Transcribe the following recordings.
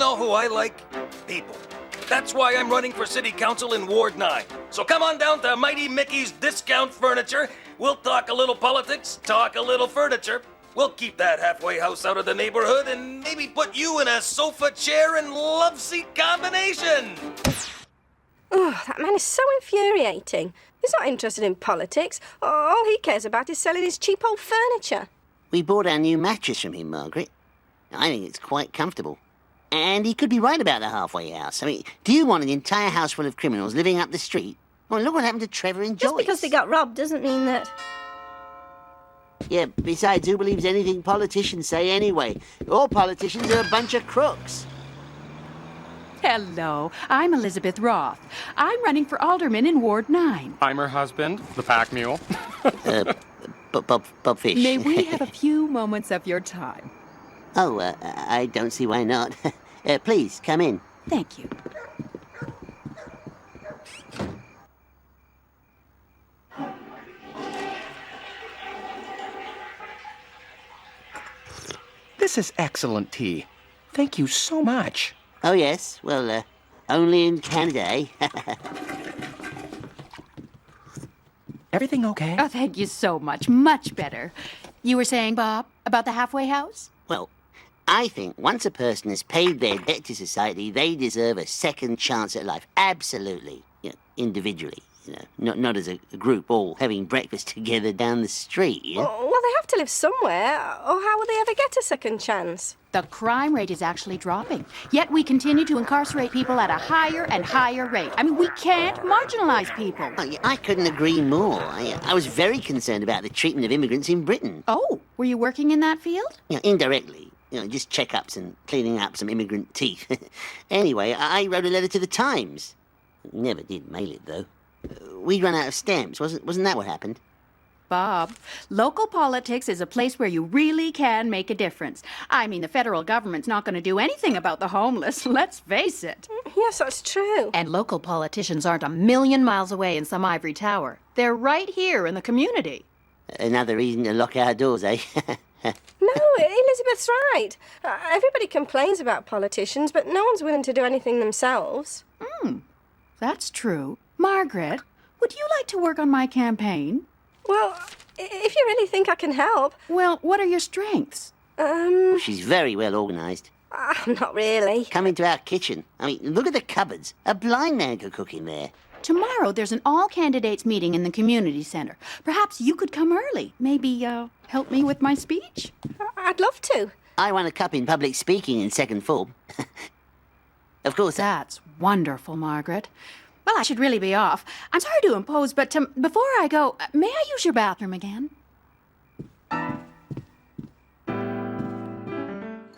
know who I like? People. That's why I'm running for city council in Ward 9. So come on down to Mighty Mickey's Discount Furniture. We'll talk a little politics, talk a little furniture. We'll keep that halfway house out of the neighborhood and maybe put you in a sofa chair and love seat combination. Oh, that man is so infuriating. He's not interested in politics. All he cares about is selling his cheap old furniture. We bought our new mattress from him, Margaret. I think it's quite comfortable. And he could be right about the halfway house. I mean, do you want an entire house full of criminals living up the street? Well, look what happened to Trevor and Joyce. Just because they got robbed doesn't mean that... Yeah, besides, who believes anything politicians say anyway? All politicians are a bunch of crooks. Hello, I'm Elizabeth Roth. I'm running for alderman in Ward 9. I'm her husband, the pack mule. Bob Fish. May we have a few moments of your time? Oh, I don't see why not. Please, come in. Thank you. This is excellent tea. Thank you so much. Oh, yes. Well, only in Canada, eh? Everything okay? Oh, thank you so much. Much better. You were saying, Bob, about the halfway house? Well, I think once a person has paid their debt to society, they deserve a second chance at life. Absolutely. You know, individually. You know, not as a group all having breakfast together down the street. You know? Well, they have to live somewhere, or how will they ever get a second chance? The crime rate is actually dropping, yet we continue to incarcerate people at a higher and higher rate. I mean, we can't marginalize people. Oh, yeah, I couldn't agree more. I was very concerned about the treatment of immigrants in Britain. Oh, were you working in that field? You know, indirectly. You know, just checkups and cleaning up some immigrant teeth. Anyway, I wrote a letter to the Times. Never did mail it, though. We'd run out of stamps. Wasn't that what happened? Bob, local politics is a place where you really can make a difference. I mean, the federal government's not going to do anything about the homeless, let's face it. Yes, that's true. And local politicians aren't a million miles away in some ivory tower. They're right here in the community. Another reason to lock our doors, eh? No, Elizabeth's right. Everybody complains about politicians, but no one's willing to do anything themselves. That's true. Margaret, would you like to work on my campaign? Well, if you really think I can help... Well, what are your strengths? She's very well organised. Not really. Come into our kitchen. I mean, look at the cupboards. A blind man could cook in there. Tomorrow there's an all-candidates meeting in the community center. Perhaps you could come early. Maybe, help me with my speech? I'd love to. I won a cup in public speaking in second form. Of course, That's wonderful, Margaret. Well, I should really be off. I'm sorry to impose, but before I go, may I use your bathroom again?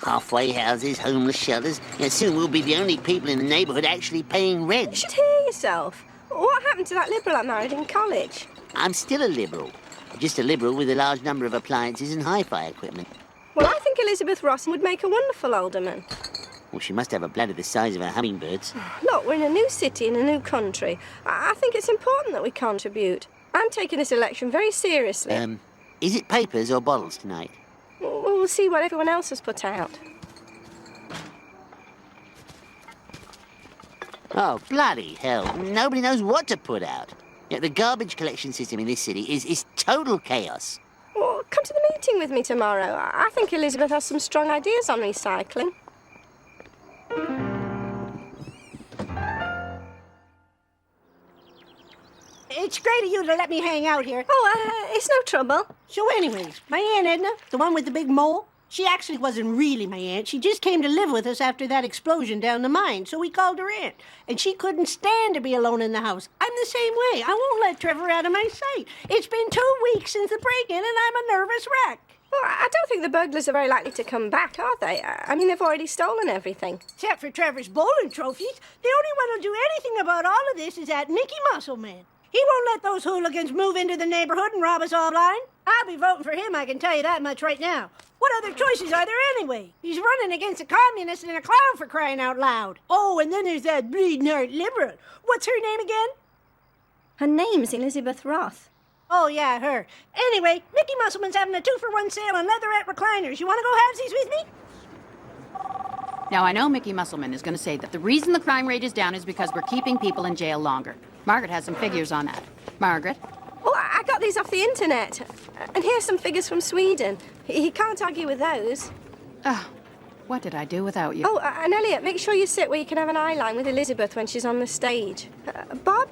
halfway houses, homeless shelters. Soon we'll be the only people in the neighbourhood actually paying rent. You should hear yourself. What happened to that Liberal I married in college? I'm still a Liberal. Just a Liberal with a large number of appliances and hi-fi equipment. Well, I think Elizabeth Ross would make a wonderful alderman. Well, she must have a bladder the size of a hummingbirds. Look, we're in a new city in a new country. I think it's important that we contribute. I'm taking this election very seriously. Is it papers or bottles tonight? We'll see what everyone else has put out. Oh, bloody hell. Nobody knows what to put out. The garbage collection system in this city is total chaos. Well, come to the meeting with me tomorrow. I think Elizabeth has some strong ideas on recycling. It's great of you to let me hang out here. Oh, it's no trouble. So anyways, my Aunt Edna, the one with the big mole, she actually wasn't really my aunt. She just came to live with us after that explosion down the mine, so we called her aunt. And she couldn't stand to be alone in the house. I'm the same way. I won't let Trevor out of my sight. It's been 2 weeks since the break-in, and I'm a nervous wreck. Well, I don't think the burglars are very likely to come back, are they? I mean, they've already stolen everything. Except for Trevor's bowling trophies. The only one who'll do anything about all of this is that Mickey Muscle Man. He won't let those hooligans move into the neighborhood and rob us all blind. I'll be voting for him, I can tell you that much right now. What other choices are there anyway? He's running against a communist and a clown, for crying out loud. Oh, and then there's that bleeding heart liberal. What's her name again? Her name's Elizabeth Roth. Oh, yeah, her. Anyway, Mickey Musselman's having a 2-for-1 sale on leatherette recliners. You want to go halvesies with me? Now, I know Mickey Musselman is going to say that the reason the crime rate is down is because we're keeping people in jail longer. Margaret has some figures on that. Margaret? Oh, I got these off the internet. And here's some figures from Sweden. He can't argue with those. Oh, what did I do without you? Oh, and Elliot, make sure you sit where you can have an eye line with Elizabeth when she's on the stage. Bob,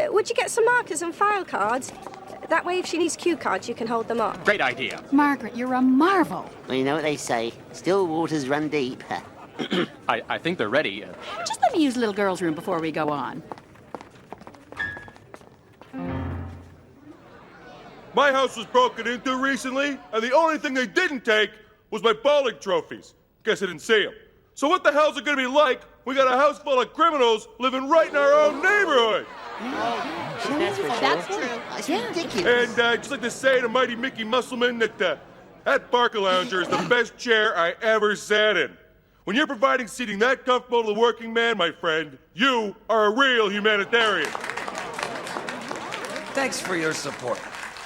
would you get some markers and file cards? That way, if she needs cue cards, you can hold them up. Great idea. Margaret, you're a marvel. Well, you know what they say. Still waters run deep. I think they're ready. Just let me use little girl's room before we go on. My house was broken into recently, and the only thing they didn't take was my bowling trophies. Guess I didn't see them. So what the hell's it gonna be like? We got a house full of criminals living right in our own neighborhood. That's for sure. That's true. It's ridiculous. And I'd just like to say to mighty Mickey Musselman that that Barker Lounger is the best chair I ever sat in. When you're providing seating that comfortable to the working man, my friend, you are a real humanitarian. Thanks for your support.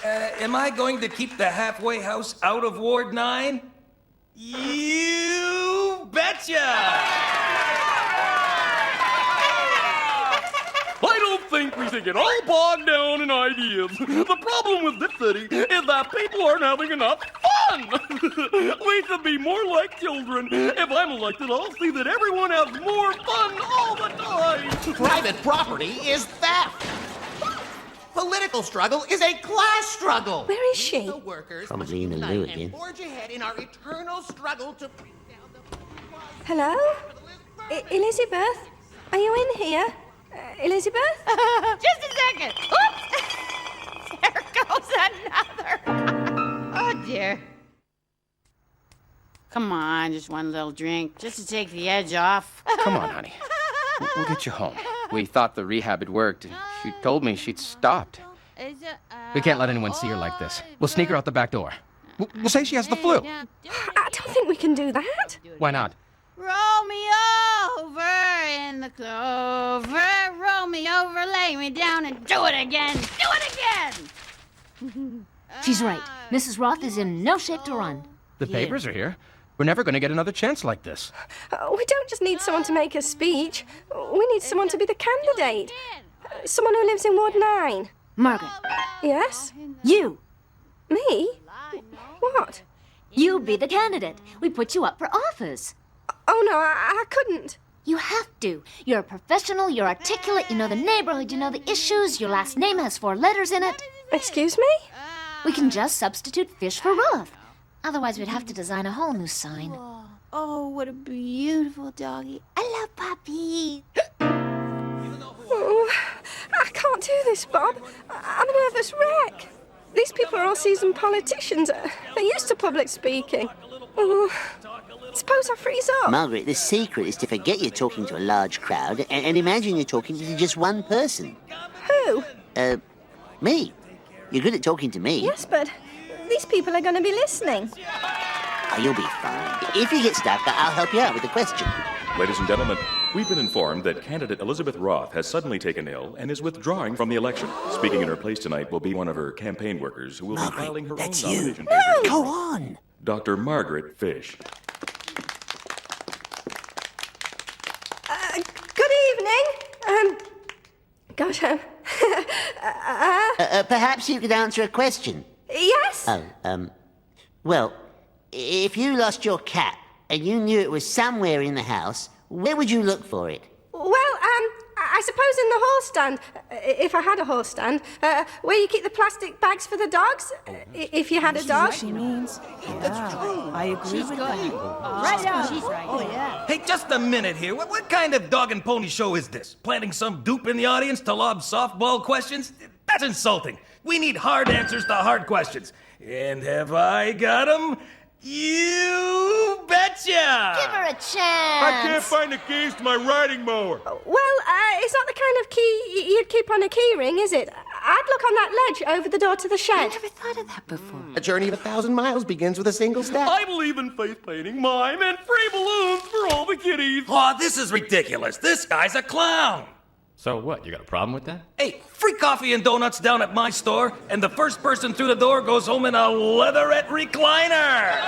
Am I going to keep the halfway house out of Ward 9? You betcha! I don't think we should get all bogged down in ideas. The problem with this city is that people aren't having enough fun. We should be more like children. If I'm elected, I'll see that everyone has more fun all the time. Private property is theft. Political struggle is a class struggle. Where is she? The workers Probably in the must loo unite again. and forge ahead in our eternal struggle to bring down the... Hello? Elizabeth? Are you in here? Elizabeth? Just a second. Oops! There goes another. Oh, dear. Come on, just one little drink, just to take the edge off. Come on, honey. We'll get you home. We thought the rehab had worked. She told me she'd stopped. We can't let anyone see her like this. We'll sneak her out the back door. We'll say she has the flu. I don't think we can do that. Why not? Roll me over in the clover. Roll me over, lay me down, and do it again. Do it again! She's right. Mrs. Roth is in no shape to run. The papers are here. We're never going to get another chance like this. We don't just need someone to make a speech. We need someone to be the candidate. Someone who lives in Ward 9. Margaret, Yes? you. Me? What? You be the candidate. We put you up for office. Oh, no, I couldn't. You have to. You're a professional, you're articulate, you know the neighborhood, you know the issues, your last name has 4 letters in it. Excuse me? We can just substitute fish for Roth. Otherwise, we'd have to design a whole new sign. Oh, what a beautiful doggy. I love puppies. Oh, I can't do this, Bob. I'm a nervous wreck. These people are all seasoned politicians. They're used to public speaking. Oh, suppose I freeze up. Margaret, the secret is to forget you're talking to a large crowd and imagine you're talking to just one person. Who? Me. You're good at talking to me. Yes, but these people are going to be listening. Oh, you'll be fine. If you get stuck, I'll help you out with the question. Ladies and gentlemen, we've been informed that candidate Elizabeth Roth has suddenly taken ill and is withdrawing from the election. Speaking in her place tonight will be one of her campaign workers who will be filing her that's own you. nomination No! papers. Go on. Dr. Margaret Fish. Good evening. Gosh, Perhaps you could answer a question. yes? Oh, well, if you lost your cat and you knew it was somewhere in the house, where would you look for it? Well, I suppose in the horse stand, if I had a horse stand, where you keep the plastic bags for the dogs, if you had a dog. She means. That's true. I agree with that. Right on. She's right. Oh, yeah. Hey, just a minute here. What kind of dog and pony show is this? Planting some dupe in the audience to lob softball questions? That's insulting. We need hard answers to hard questions. And have I got 'em? You betcha! Give her a chance. I can't find the keys to my riding mower. Well, it's not the kind of key you'd keep on a key ring, is it? I'd look on that ledge over the door to the shed. Never thought of that before. A journey of 1,000 miles begins with a single step. I believe in face painting, mime, and free balloons for all the kiddies. Oh, this is ridiculous. This guy's a clown. So what, you got a problem with that? Hey, free coffee and donuts down at my store, and the first person through the door goes home in a leatherette recliner.